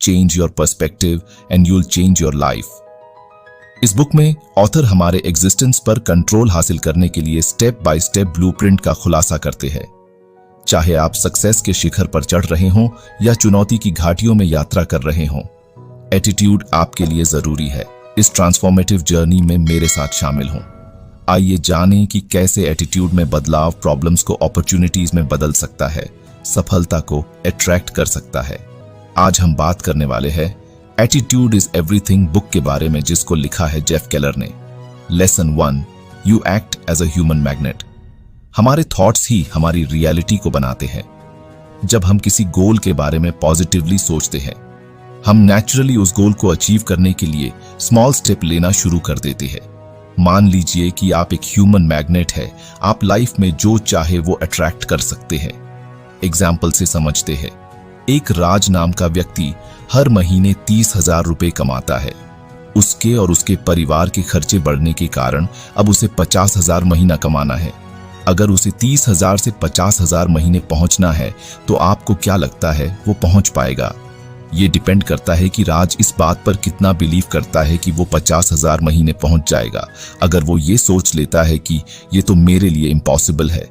Change your perspective and you'll change your life. इस book में author हमारे existence पर कंट्रोल हासिल करने के लिए स्टेप बाय स्टेप ब्लूप्रिंट का खुलासा करते हैं। चाहे आप सक्सेस के शिखर पर चढ़ रहे हों या चुनौती की घाटियों में यात्रा कर रहे हों, एटीट्यूड आपके लिए जरूरी है। इस ट्रांसफॉर्मेटिव जर्नी में मेरे साथ शामिल हों। आइए जानें कि कैसे एटीट्यूड में बदलाव प्रॉब्लम्स को अपॉर्चुनिटीज में बदल सकता है, सफलता को अट्रैक्ट कर सकता है। आज हम बात करने वाले हैं एटीट्यूड इज एवरीथिंग बुक के बारे में, जिसको लिखा है जेफ केलर ने। Lesson 1, you act as a human magnet. हमारे थॉट्स ही हमारी रियलिटी को बनाते हैं। जब हम किसी गोल के बारे में पॉजिटिवली सोचते हैं, हम नेचुरली उस गोल को अचीव करने के लिए स्मॉल स्टेप लेना शुरू कर देते हैं। मान लीजिए कि आप एक ह्यूमन मैग्नेट है, आप लाइफ में जो चाहे वो अट्रैक्ट कर सकते हैं। एग्जाम्पल से समझते हैं। एक राज नाम का व्यक्ति हर महीने 30,000 रुपए कमाता है। उसके और उसके परिवार के खर्चे बढ़ने के कारण अब उसे 50,000 महीना कमाना है। अगर उसे 30,000 से 50,000 महीने पहुंचना है तो आपको क्या लगता है वो पहुंच पाएगा? ये डिपेंड करता है कि राज इस बात पर कितना बिलीव करता है कि वो 50,000 महीने पहुंच जाएगा। अगर वो ये सोच लेता है कि ये तो मेरे लिए इम्पॉसिबल है,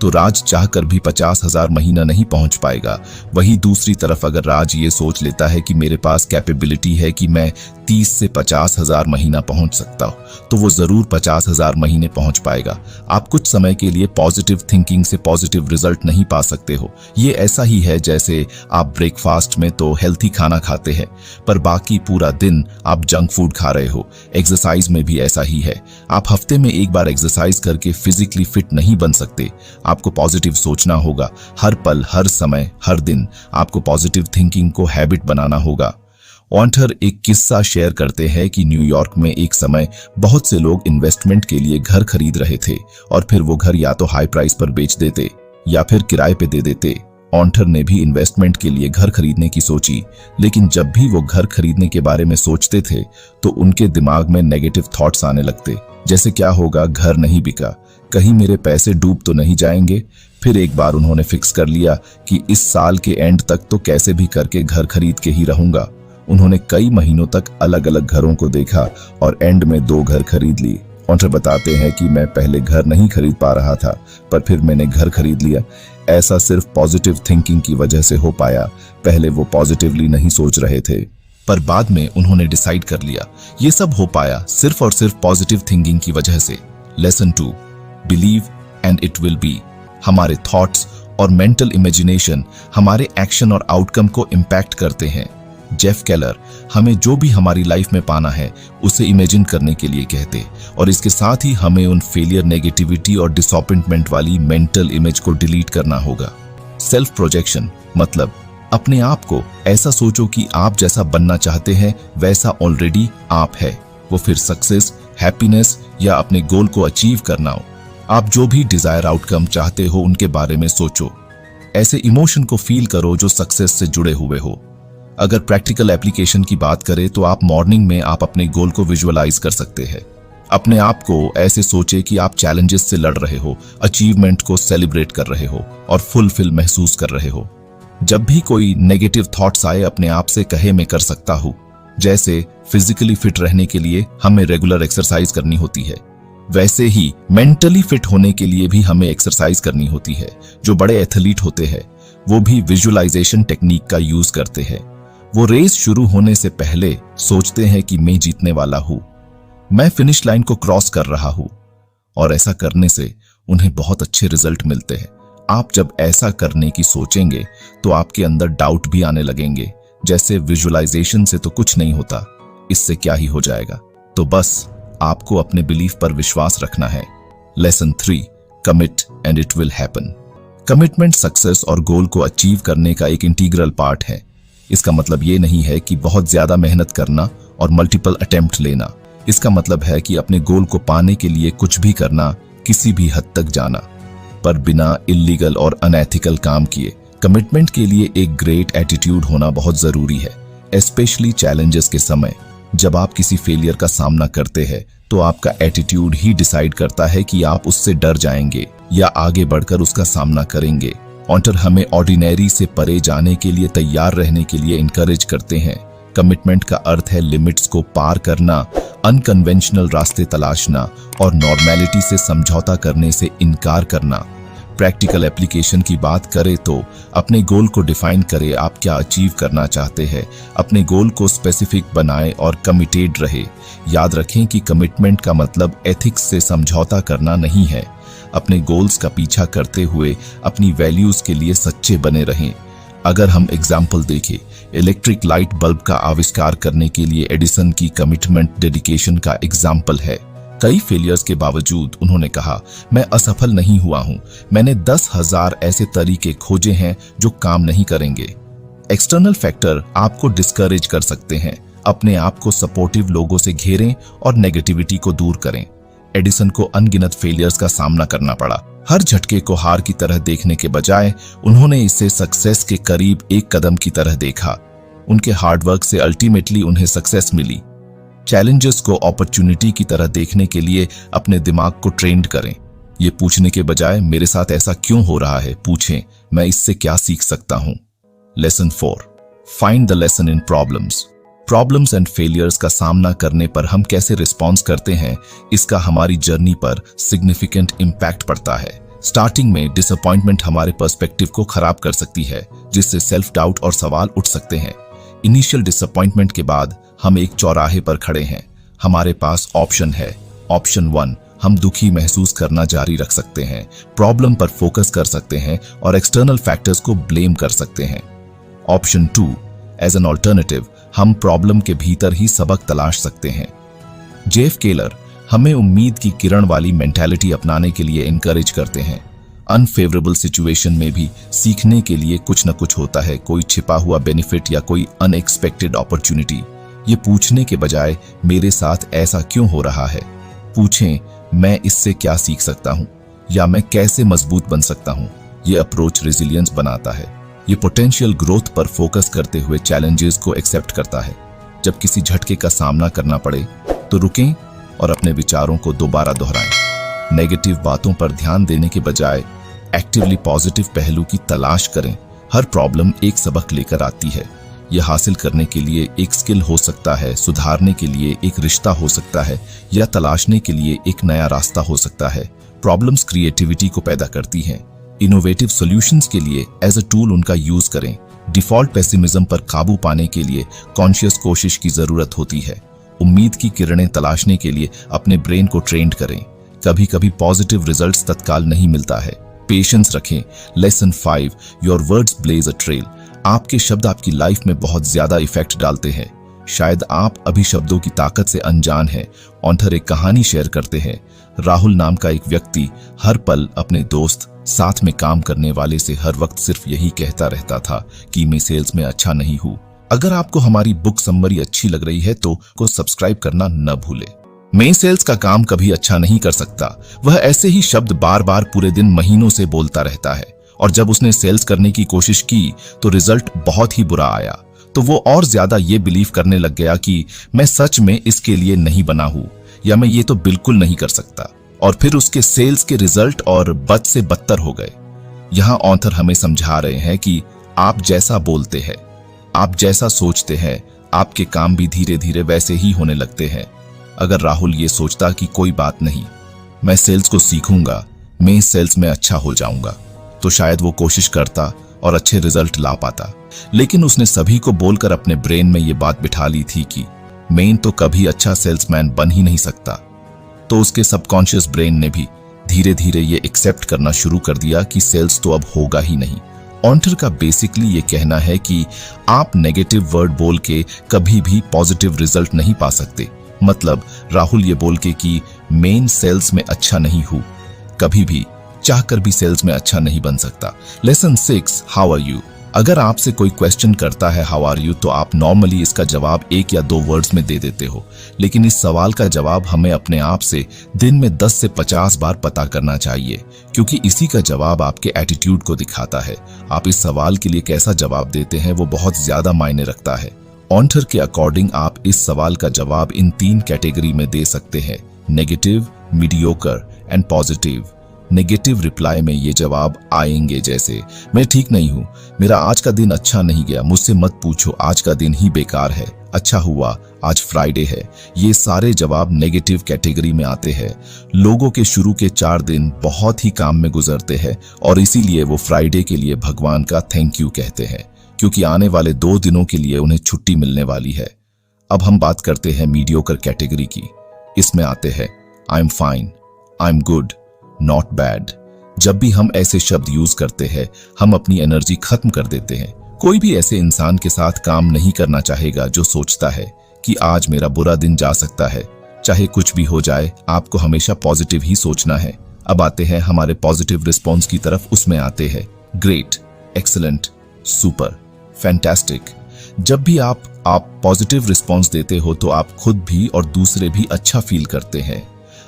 तो राज चाहकर भी 50,000 महीना नहीं पहुंच पाएगा। वहीं दूसरी तरफ अगर राज ये सोच लेता है कि मेरे पास कैपेबिलिटी है कि मैं 30 से 50,000 महीना पहुंच सकता हूं, तो वो जरूर 50,000 महीने पहुंच पाएगा। आप कुछ समय के लिए पॉजिटिव थिंकिंग से पॉजिटिव रिजल्ट नहीं पा सकते हो। ये ऐसा ही है जैसे आप ब्रेकफास्ट में तो हेल्थी खाना खाते हैं, पर बाकी पूरा दिन आप जंक फूड खा रहे हो। एक्सरसाइज में भी ऐसा ही है। आप हफ्ते में एक बार एक्सरसाइज करके फिजिकली फिट नहीं बन सकते। आपको पॉजिटिव सोचना होगा। हर पल, हर समय, हर दिन आपको पॉजिटिव थिंकिंग को हैबिट बनाना होगा। ऑथर एक किस्सा शेयर करते हैं कि न्यूयॉर्क में एक समय बहुत से लोग इन्वेस्टमेंट के लिए घर खरीद रहे थे और फिर वो घर या तो हाई प्राइस पर बेच देते या फिर किराए पे दे देते। ऑथर ने भी इन्वेस्टमेंट के लिए घर खरीदने की सोची, लेकिन जब भी वो घर खरीदने के बारे में सोचते थे तो उनके दिमाग में नेगेटिव थॉट्स आने लगते, जैसे क्या होगा, घर नहीं बिका, कहीं मेरे पैसे डूब तो नहीं जाएंगे। फिर एक बार उन्होंने फिक्स कर लिया कि इस साल के एंड तक तो कैसे भी करके घर खरीद के ही रहूंगा। उन्होंने कई महीनों तक अलग अलग घरों को देखा और एंड में 2 घर खरीद ली। ऑथर बताते हैं कि मैं पहले घर नहीं खरीद पा रहा था, पर फिर मैंने घर खरीद लिया। ऐसा सिर्फ पॉजिटिव थिंकिंग की वजह से हो पाया। पहले वो पॉजिटिवली नहीं सोच रहे थे, पर बाद में उन्होंने डिसाइड कर लिया। ये सब हो पाया सिर्फ और सिर्फ पॉजिटिव थिंकिंग की वजह से। Lesson 2, believe and it will be. हमारे थॉट्स और मेंटल इमेजिनेशन हमारे एक्शन और आउटकम को इम्पैक्ट करते हैं। जेफ केलर हमें जो भी हमारी लाइफ में पाना है उसे इमेजिन करने के लिए कहते, और इसके साथ ही हमें उन फेलियर, नेगेटिविटी और डिसअपॉइंटमेंट वाली मेंटल इमेज को डिलीट करना होगा। सेल्फ प्रोजेक्शन मतलब अपने आप को ऐसा सोचो कि आप जैसा बनना चाहते हैं वैसा ऑलरेडी आप है। वो फिर सक्सेस, हैप्पीनेस या अपने गोल को अचीव करना हो। आप जो भी डिजायर आउटकम चाहते हो उनके बारे में सोचो। ऐसे इमोशन को फील करो जो सक्सेस से जुड़े हुए हो। अगर प्रैक्टिकल एप्लीकेशन की बात करें तो आप मॉर्निंग में आप अपने गोल को विजुअलाइज कर सकते हैं। अपने आप को ऐसे सोचे कि आप चैलेंजेस से लड़ रहे हो, अचीवमेंट को सेलिब्रेट कर रहे हो और फुलफिल महसूस कर रहे हो। जब भी कोई नेगेटिव थॉट्स आए अपने आप से कहे मैं कर सकता हूं। जैसे फिजिकली फिट रहने के लिए हमें रेगुलर एक्सरसाइज करनी होती है, वैसे ही मेंटली फिट होने के लिए भी हमें एक्सरसाइज करनी होती है। जो बड़े एथलीट होते हैं वो भी विजुअलाइजेशन टेक्निक का यूज करते हैं। वो रेस शुरू होने से पहले सोचते हैं कि मैं जीतने वाला हूं, मैं फिनिश लाइन को क्रॉस कर रहा हूं, और ऐसा करने से उन्हें बहुत अच्छे रिजल्ट मिलते हैं। आप जब ऐसा करने की सोचेंगे तो आपके अंदर डाउट भी आने लगेंगे, जैसे विजुअलाइजेशन से तो कुछ नहीं होता, इससे क्या ही हो जाएगा। तो बस आपको अपने बिलीफ पर विश्वास रखना है। Lesson 3, commit and it will happen. Commitment success और गोल को अचीव करने का एक इंटीग्रल पार्ट है। इसका मतलब ये नहीं है कि बहुत ज्यादा मेहनत करना और मल्टीपल अटेम्प्ट लेना। इसका मतलब है कि अपने गोल को पाने के लिए कुछ भी करना, किसी भी हद तक जाना, पर बिना इल्लीगल और अनएथिकल काम किए। कमिटमेंट के लिए एक ग्रेट एटीट्यूड होना बहुत जरूरी है, स्पेशली चैलेंजेस के समय। जब आप किसी फेलियर का सामना करते हैं तो आपका एटीट्यूड ही डिसाइड करता है कि आप उससे डर जाएंगे या आगे बढ़कर उसका सामना करेंगे। ऑन्टर हमें ऑर्डिनरी से परे जाने के लिए तैयार रहने के लिए इनकरेज करते हैं। कमिटमेंट का अर्थ है लिमिट्स को पार करना, अनकन्वेंशनल रास्ते तलाशना और नॉर्मेलिटी से समझौता करने से इनकार करना। प्रैक्टिकल एप्लीकेशन की बात करें तो अपने गोल को डिफाइन करें, आप क्या अचीव करना चाहते हैं। अपने गोल को स्पेसिफिक बनाएं और कमिटेड रहे। याद रखें कि कमिटमेंट का मतलब एथिक्स से समझौता करना नहीं है। अपने गोल्स का पीछा करते हुए अपनी वैल्यूज के लिए सच्चे बने रहें। अगर हम एग्जाम्पल देखें, इलेक्ट्रिक लाइट बल्ब का आविष्कार करने के लिए एडिसन की कमिटमेंट डेडिकेशन का एग्जाम्पल है। कई फेलियर्स के बावजूद उन्होंने कहा, मैं असफल नहीं हुआ हूं, मैंने 10,000 ऐसे तरीके खोजे हैं जो काम नहीं करेंगे। एक्सटर्नल फैक्टर आपको डिस्करेज कर सकते हैं। अपने आप को सपोर्टिव लोगों से घेरें और नेगेटिविटी को दूर करें। एडिसन को अनगिनत फेलियर्स का सामना करना पड़ा। हर झटके को हार की तरह देखने के बजाय उन्होंने इसे सक्सेस के करीब एक कदम की तरह देखा। उनके हार्डवर्क से अल्टीमेटली उन्हें सक्सेस मिली। चैलेंजेस को अपॉर्चुनिटी की तरह देखने के लिए अपने दिमाग को ट्रेंड करें। ये पूछने के बजाय मेरे साथ ऐसा क्यों हो रहा है, पूछें मैं इससे क्या सीख सकता हूं। Lesson 4, find the lesson in problems. Problems and failures का सामना करने पर हम कैसे रिस्पॉन्स करते हैं, इसका हमारी जर्नी पर सिग्निफिकेंट इम्पैक्ट पड़ता है। स्टार्टिंग में डिसअपॉइंटमेंट हमारे पर्सपेक्टिव को खराब कर सकती है, जिससे सेल्फ डाउट और सवाल उठ सकते हैं। इनिशियल डिसअपॉइंटमेंट के बाद हम एक चौराहे पर खड़े हैं। हमारे पास ऑप्शन है। ऑप्शन 1, हम दुखी महसूस करना जारी रख सकते हैं, प्रॉब्लम पर फोकस कर सकते हैं और एक्सटर्नल फैक्टर्स को ब्लेम कर सकते हैं। ऑप्शन 2, एज एन ऑल्टरनेटिव, हम प्रॉब्लम के भीतर ही सबक तलाश सकते हैं। जेफ केलर हमें उम्मीद की किरण वाली मेंटालिटी अपनाने के लिए इनकरेज करते हैं। अनफेवरेबल सिचुएशन में भी सीखने के लिए कुछ न कुछ होता है, कोई छिपा हुआ बेनिफिट या कोई अनएक्सपेक्टेड अपॉर्चुनिटी। ये पूछने के बजाय मेरे साथ ऐसा क्यों हो रहा है, पूछें मैं इससे क्या सीख सकता हूं या मैं कैसे मजबूत बन सकता हूं। ये अप्रोच रेजिलियंस बनाता है। ये पोटेंशियल ग्रोथ पर फोकस करते हुए चैलेंजेस को एक्सेप्ट करता है। जब किसी झटके का सामना करना पड़े तो रुकें और अपने विचारों को दोबारा दोहराएं। नेगेटिव बातों पर ध्यान देने के बजाय एक्टिवली पॉजिटिव पहलू की तलाश करें। हर प्रॉब्लम एक सबक लेकर आती है। यह हासिल करने के लिए एक स्किल हो सकता है, सुधारने के लिए एक रिश्ता हो सकता है या तलाशने के लिए एक नया रास्ता हो सकता है। प्रॉब्लम्स क्रिएटिविटी को पैदा करती हैं। इनोवेटिव सॉल्यूशंस के लिए एज अ टूल उनका यूज करें। डिफॉल्ट पेसिमिज्म पर काबू पाने के लिए कॉन्शियस कोशिश की जरूरत होती है। उम्मीद की किरणें तलाशने के लिए अपने ब्रेन को ट्रेंड करें। कभी कभी पॉजिटिव रिजल्ट्स तत्काल नहीं मिलता है, पेशेंस रखें। Lesson 5, your words blaze a trail. आपके शब्द आपकी लाइफ में बहुत ज्यादा इफेक्ट डालते हैं। शायद आप अभी शब्दों की ताकत से अनजान हैं। ऑन्टर एक कहानी शेयर करते हैं। राहुल नाम का एक व्यक्ति हर पल अपने दोस्त, साथ में काम करने वाले से हर वक्त सिर्फ यही कहता रहता था कि मैं सेल्स में अच्छा नहीं हूं। अगर आपको हमारी बुक समरी अच्छी लग रही है तो सब्सक्राइब करना न भूले। मैं सेल्स का काम कभी अच्छा नहीं कर सकता। वह ऐसे ही शब्द बार बार पूरे दिन महीनों से बोलता रहता है और जब उसने सेल्स करने की कोशिश की तो रिजल्ट बहुत ही बुरा आया। तो वो और ज्यादा ये बिलीव करने लग गया कि मैं सच में इसके लिए नहीं बना हूं या मैं ये तो बिल्कुल नहीं कर सकता। और फिर उसके सेल्स के रिजल्ट और बद से बदतर हो गए। यहां ऑथर हमें समझा रहे हैं कि आप जैसा बोलते हैं, आप जैसा सोचते हैं, आपके काम भी धीरे धीरे वैसे ही होने लगते हैं। अगर राहुल ये सोचता कि कोई बात नहीं, मैं सेल्स को सीखूंगा, मैं सेल्स में अच्छा हो जाऊंगा, तो शायद वो कोशिश करता और अच्छे रिजल्ट ला पाता। लेकिन उसने सभी को बोलकर अपने ब्रेन में ये बात बिठा ली थी कि मैं तो कभी अच्छा सेल्समैन बन ही नहीं सकता। तो उसके सबकॉन्शियस ब्रेन ने भी धीरे धीरे ये एक्सेप्ट करना शुरू कर दिया कि सेल्स तो अब होगा ही नहीं। ऑन्टर का बेसिकली ये कहना है कि आप नेगेटिव वर्ड बोल के कभी भी पॉजिटिव रिजल्ट नहीं पा सकते। मतलब राहुल ये बोल के कि मेन सेल्स में अच्छा नहीं हूं, कभी भी चाहकर भी सेल्स में अच्छा नहीं बन सकता। Lesson 6, how are you. अगर आपसे कोई क्वेश्चन करता है हाउ आर यू, तो आप नॉर्मली इसका जवाब 1 या 2 वर्ड्स में दे देते हो। लेकिन इस सवाल का जवाब हमें अपने आप से दिन में 10 से 50 बार पता करना चाहिए, क्योंकि इसी का जवाब आपके एटीट्यूड को दिखाता है। आप इस सवाल के लिए कैसा जवाब देते हैं वो बहुत ज्यादा मायने रखता है। ऑन्टर के अकॉर्डिंग आप इस सवाल का जवाब इन 3 कैटेगरी में दे सकते हैं: negative, mediocre and positive. Negative reply में ये जवाब आएंगे जैसे, मैं ठीक नहीं हूँ, मेरा आज का दिन अच्छा नहीं गया, मुझसे मत पूछो, आज का दिन ही बेकार है, अच्छा हुआ आज फ्राइडे है। ये सारे जवाब नेगेटिव कैटेगरी में आते हैं। लोगों के शुरू के 4 दिन बहुत ही काम में गुजरते हैं और इसीलिए वो फ्राइडे के लिए भगवान का थैंक यू कहते हैं, क्योंकि आने वाले 2 दिनों के लिए उन्हें छुट्टी मिलने वाली है। अब हम बात करते हैं मीडियोकर कैटेगरी की। इसमें आते हैं I am fine, I am good, not bad. जब भी हम ऐसे शब्द यूज करते हैं, हम अपनी एनर्जी खत्म कर देते हैं। कोई भी ऐसे इंसान के साथ काम नहीं करना चाहेगा जो सोचता है कि आज मेरा बुरा दिन जा सकता है। चाहे कुछ भी हो जाए, आपको हमेशा पॉजिटिव ही सोचना है। अब आते हैं हमारे पॉजिटिव रिस्पॉन्स की तरफ। उसमें आते हैं ग्रेट, एक्सीलेंट, सुपर, फैंटास्टिक। जब भी आप पॉजिटिव रिस्पॉन्स देते हो तो आप खुद भी और दूसरे भी अच्छा फील करते हैं।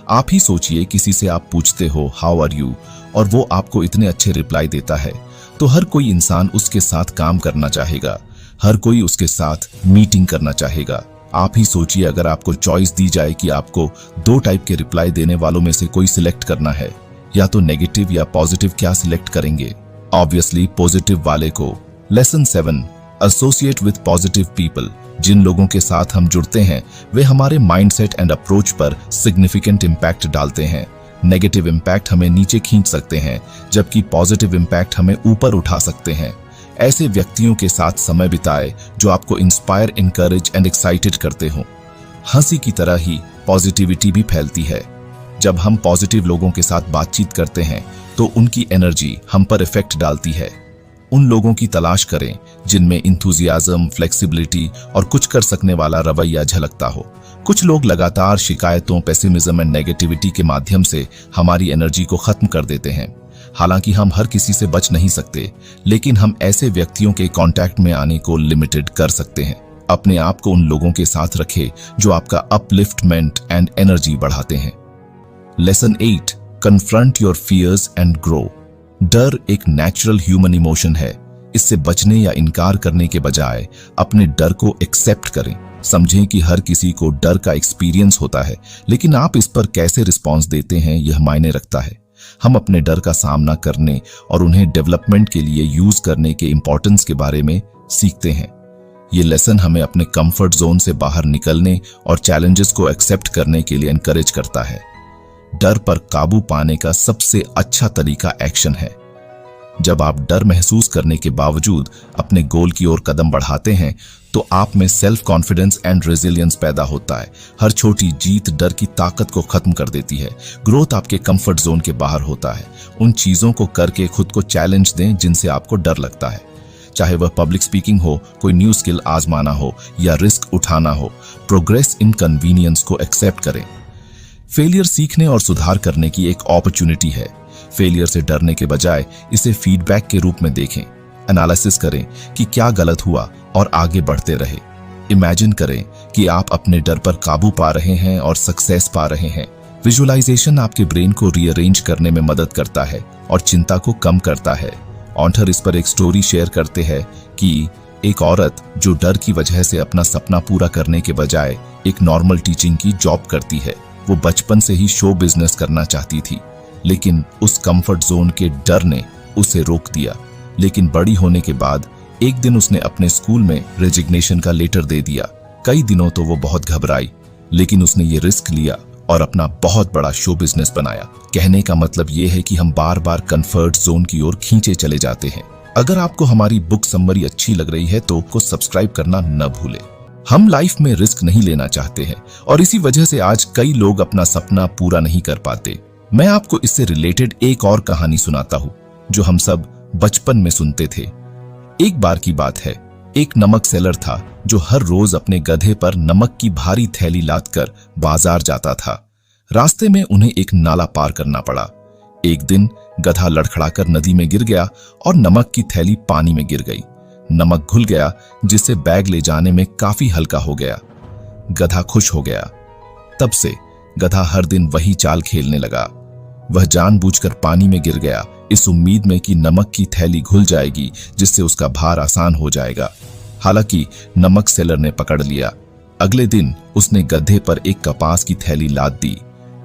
आप ही सोचिए, किसी से आप पूछते हो हाउ आर यू और वो आपको इतने अच्छे रिप्लाई देता है तो हर कोई इंसान उसके साथ काम करना चाहेगा, हर कोई उसके साथ मीटिंग करना चाहेगा। आप ही सोचिए, अगर आपको चॉइस दी जाए कि आपको 2 टाइप के रिप्लाई देने वालों में से कोई सिलेक्ट करना है, या तो नेगेटिव या पॉजिटिव, क्या सिलेक्ट करेंगे? ऑब्वियसली पॉजिटिव वाले को। Lesson 7, associate with positive people. जिन लोगों के साथ हम जुड़ते हैं वे हमारे माइंडसेट एंड अप्रोच पर सिग्निफिकेंट इम्पैक्ट डालते हैं। नेगेटिव इम्पैक्ट हमें नीचे खींच सकते हैं, जबकि पॉजिटिव इम्पैक्ट हमें ऊपर उठा सकते हैं। ऐसे व्यक्तियों के साथ समय बिताए जो आपको इंस्पायर, इनकरेज एंड एक्साइटेड करते हो। हंसी की तरह ही पॉजिटिविटी भी फैलती है। जब हम पॉजिटिव लोगों के साथ बातचीत करते हैं तो उनकी एनर्जी हम पर इफेक्ट डालती है। उन लोगों की तलाश करें जिनमें इंथुजियाज्म, फ्लेक्सिबिलिटी और कुछ कर सकने वाला रवैया झलकता हो। कुछ लोग लगातार शिकायतों, पेसिमिज्म एंड नेगेटिविटी के माध्यम से हमारी एनर्जी को खत्म कर देते हैं। हालांकि हम हर किसी से बच नहीं सकते, लेकिन हम ऐसे व्यक्तियों के कांटेक्ट में आने को लिमिटेड कर सकते हैं। अपने आप को उन लोगों के साथ रखें जो आपका अपलिफ्टमेंट एंड एनर्जी बढ़ाते हैं। Lesson 8, confront your fears and grow. डर एक नेचुरल ह्यूमन इमोशन है। इससे बचने या इनकार करने के बजाय अपने डर को एक्सेप्ट करें। समझें कि हर किसी को डर का एक्सपीरियंस होता है, लेकिन आप इस पर कैसे रिस्पॉन्स देते हैं यह मायने रखता है। हम अपने डर का सामना करने और उन्हें डेवलपमेंट के लिए यूज करने के इंपॉर्टेंस के बारे में सीखते हैं। ये लेसन हमें अपने कंफर्ट जोन से बाहर निकलने और चैलेंजेस को एक्सेप्ट करने के लिए एनकरेज करता है। डर पर काबू पाने का सबसे अच्छा तरीका एक्शन है। जब आप डर महसूस करने के बावजूद अपने गोल की ओर कदम बढ़ाते हैं तो आप में सेल्फ कॉन्फिडेंस एंड रेजिलियंस पैदा होता है। हर छोटी जीत डर की ताकत को खत्म कर देती है। ग्रोथ आपके कंफर्ट जोन के बाहर होता है। उन चीजों को करके खुद को चैलेंज दें जिनसे आपको डर लगता है, चाहे वह पब्लिक स्पीकिंग हो, कोई न्यू स्किल आजमाना हो या रिस्क उठाना हो। प्रोग्रेस इनकन्वीनियंस को एक्सेप्ट करें। फेलियर सीखने और सुधार करने की एक अपॉर्चुनिटी है। फेलियर से डरने के बजाय इसे फीडबैक के रूप में देखें। एनालिसिस करें कि क्या गलत हुआ और आगे बढ़ते रहे। इमेजिन करें कि आप अपने डर पर काबू पा रहे हैं और सक्सेस पा रहे हैं। विजुअलाइजेशन आपके ब्रेन को रीअरेंज करने में मदद करता है और चिंता को कम करता है। ऑथर इस पर एक स्टोरी शेयर करते हैं कि एक औरत जो डर की वजह से अपना सपना पूरा करने के बजाय एक नॉर्मल टीचिंग की जॉब करती है। वो बचपन से ही शो बिजनेस करना चाहती थी, लेकिन उस कंफर्ट जोन के डर ने उसे रोक दिया। लेकिन बड़ी होने के बाद एक दिन उसने अपने स्कूल में रेजिग्नेशन का लेटर दे दिया। कई दिनों तो वो बहुत घबराई, लेकिन उसने ये रिस्क लिया और अपना बहुत बड़ा शो बिजनेस बनाया। कहने का मतलब ये है कि हम बार बार कंफर्ट जोन की ओर खींचे चले जाते हैं। अगर आपको हमारी बुक समरी अच्छी लग रही है तो को सब्सक्राइब करना न भूलें। हम लाइफ में रिस्क नहीं लेना चाहते हैं और इसी वजह से आज कई लोग अपना सपना पूरा नहीं कर पाते। मैं आपको इससे रिलेटेड एक और कहानी सुनाता हूँ जो हम सब बचपन में सुनते थे। एक बार की बात है, एक नमक सेलर था जो हर रोज अपने गधे पर नमक की भारी थैली लादकर बाजार जाता था। रास्ते में उन्हें एक नाला पार करना पड़ा। एक दिन गधा लड़खड़ाकर नदी में गिर गया और नमक की थैली पानी में गिर गई। नमक घुल गया जिससे बैग ले जाने में काफी हल्का हो गया। गधा खुश हो गया। तब से गधा हर दिन वही चाल खेलने लगा। वह जानबूझकर पानी में गिर गया इस उम्मीद में कि नमक की थैली घुल जाएगी जिससे उसका भार आसान हो जाएगा। हालांकि नमक सेलर ने पकड़ लिया। अगले दिन उसने गधे पर एक कपास की थैली लाद दी।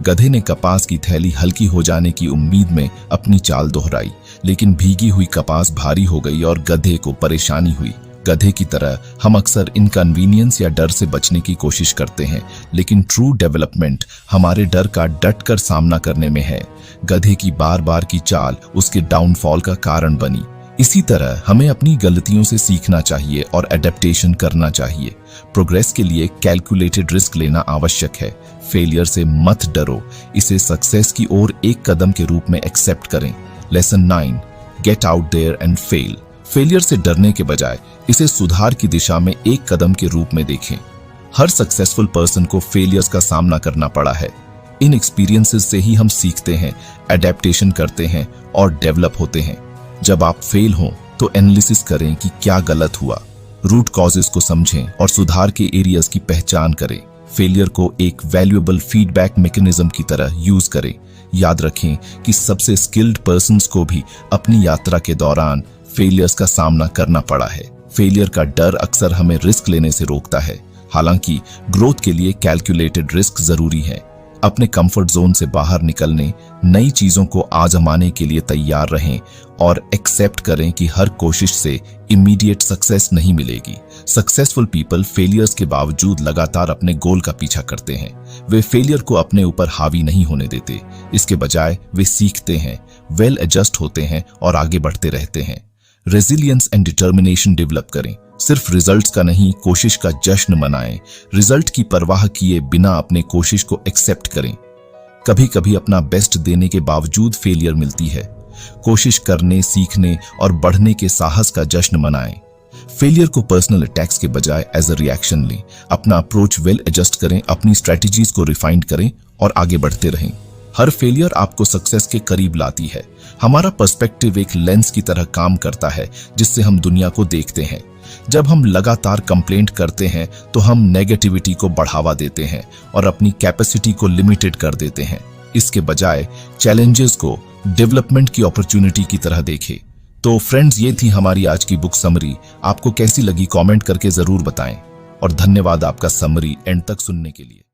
गधे ने कपास की थैली हल्की हो जाने की उम्मीद में अपनी चाल दोहराई, लेकिन भीगी हुई कपास भारी हो गई और गधे को परेशानी हुई। गधे की तरह हम अक्सर इनकन्वीनियंस या डर से बचने की कोशिश करते हैं, लेकिन ट्रू डेवलपमेंट हमारे डर का डट कर सामना करने में है। गधे की बार बार की चाल उसके डाउनफॉल का कारण बनी। इसी तरह हमें अपनी गलतियों से सीखना चाहिए और एडेप्टेशन करना चाहिए। प्रोग्रेस के लिए कैलकुलेटेड रिस्क लेना आवश्यक है। फेलियर से मत डरो, इसे सक्सेस की ओर एक कदम के रूप में एक्सेप्ट करें। Lesson 9, get out there and fail. Failure से डरने के बजाय इसे सुधार की दिशा में एक कदम के रूप में देखें। हर सक्सेसफुल पर्सन को फेलियर्स का सामना करना पड़ा है। इन एक्सपीरियंसेस से ही हम सीखते हैं, एडेप्टेशन करते हैं और डेवलप होते हैं। जब आप फेल हों तो एनालिसिस करें कि क्या गलत हुआ, रूट कॉजेस को समझें और सुधार के एरियाज की पहचान करें। फेलियर को एक वैल्यूएबल फीडबैक मैकेनिज्म की तरह यूज करें। याद रखें कि सबसे स्किल्ड पर्सन्स को भी अपनी यात्रा के दौरान फेलियर्स का सामना करना पड़ा है। फेलियर का डर अक्सर हमें रिस्क लेने से रोकता है, हालांकि ग्रोथ के लिए कैलकुलेटेड रिस्क जरूरी है। अपने कंफर्ट जोन से बाहर निकलने, नई चीजों को आजमाने के लिए तैयार रहें और एक्सेप्ट करें कि हर कोशिश से इमीडिएट सक्सेस नहीं मिलेगी। सक्सेसफुल पीपल फेलियर्स के बावजूद लगातार अपने गोल का पीछा करते हैं। वे फेलियर को अपने ऊपर हावी नहीं होने देते, इसके बजाय वे सीखते हैं, वेल एडजस्ट होते हैं और आगे बढ़ते रहते हैं। रेजिलियंस एंड डिटर्मिनेशन डेवलप करें। सिर्फ रिजल्ट्स का नहीं, कोशिश का जश्न मनाएं। रिजल्ट की परवाह किए बिना अपने कोशिश को एक्सेप्ट करें। कभी कभी अपना बेस्ट देने के बावजूद फेलियर मिलती है। कोशिश करने, सीखने और बढ़ने के साहस का जश्न मनाएं। फेलियर को पर्सनल अटैक्स के बजाय एज अ रिएक्शन लें। अपना अप्रोच वेल एडजस्ट करें, अपनी स्ट्रेटजीज को रिफाइंड करें और आगे बढ़ते रहें। हर फेलियर आपको सक्सेस के करीब लाती है। हमारा पर्सपेक्टिव एक लेंस की तरह काम करता है जिससे हम दुनिया को देखते हैं। जब हम लगातार कंप्लेंट करते हैं तो हम नेगेटिविटी को बढ़ावा देते हैं और अपनी कैपेसिटी को लिमिटेड कर देते हैं। इसके बजाय चैलेंजेस को डेवलपमेंट की अपॉर्चुनिटी की तरह देखें। तो फ्रेंड्स, ये थी हमारी आज की बुक समरी। आपको कैसी लगी कमेंट करके जरूर बताएं और धन्यवाद आपका समरी एंड तक सुनने के लिए।